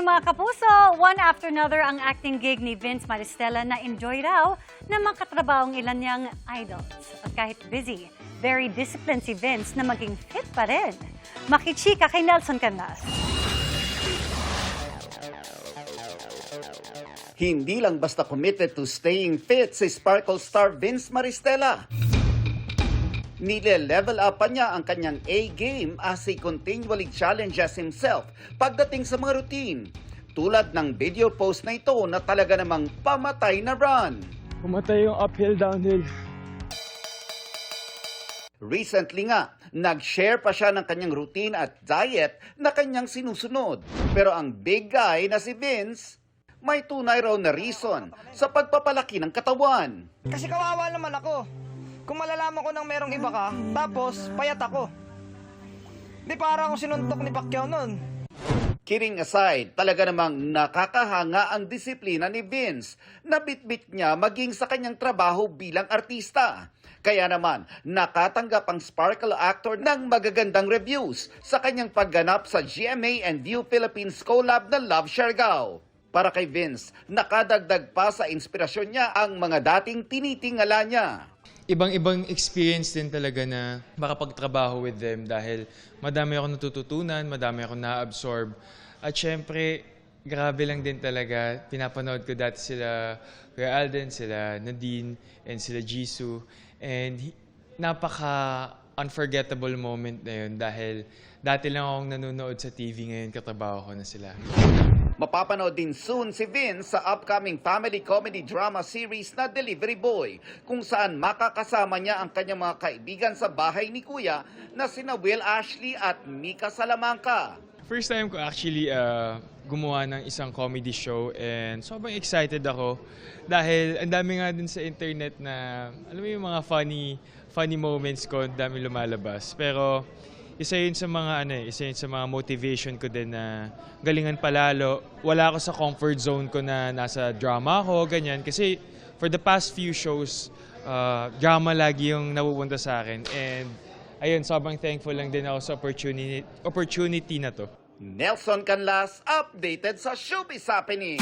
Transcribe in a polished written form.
morning mga kapuso! One after another ang acting gig ni Vince Maristella na enjoy raw na makatrabaho ang ilan niyang idols. At kahit busy, very disciplined si Vince na maging fit pa rin. Makichika kay Nelson Canlas. Hindi lang basta committed to staying fit si Sparkle star Vince Maristella. Nile-level up pa niya ang kanyang A-game as he continually challenges himself pagdating sa mga routine. Tulad ng video post na ito na talaga namang pamatay na run. Pumatay yung uphill, downhill. Recently nga, nag-share pa siya ng kanyang routine at diet na kanyang sinusunod. Pero ang big guy na si Vince, may tunay raw na reason sa pagpapalaki ng katawan. Kasi kawawa naman ako. Kung malalaman ko nang merong iba ka, tapos payat ako. Di para ako sinuntok ni Pacquiao nun. Kidding aside, talaga namang nakakahanga ang disiplina ni Vince na bitbit niya maging sa kanyang trabaho bilang artista. Kaya naman, nakatanggap ang Sparkle actor ng magagandang reviews sa kanyang pagganap sa GMA and View Philippines collab na Love Siargao. Para kay Vince, nakadagdag pa sa inspirasyon niya ang mga dating tinitingala niya. Ibang-ibang experience din talaga na makapagtrabaho with them dahil madami akong natututunan, madami akong na-absorb. At syempre, grabe lang din talaga. Pinapanood ko dati sila Kuya Alden, sila Nadine, and sila Jisoo. And napaka-unforgettable moment na yun dahil dati lang akong nanonood sa TV, ngayon katrabaho ko na sila. Mapapanood din soon si Vince sa upcoming family comedy drama series na Delivery Boy, kung saan makakasama niya ang kanyang mga kaibigan sa bahay ni Kuya na sina Will Ashley at Mika Salamanca. First time ko actually gumawa ng isang comedy show and sobrang excited ako dahil ang dami nga din sa internet na alam mo yung mga funny moments ko, ang dami lumalabas. Pero isa yun sa mga motivation ko din na galingan palalo. Wala ako sa comfort zone ko na nasa drama ako, ganyan. Kasi for the past few shows, drama lagi yung napupunta sa akin. And ayun, sobrang thankful lang din ako sa opportunity na to. Nelson Canlas, updated sa Showbiz Happening.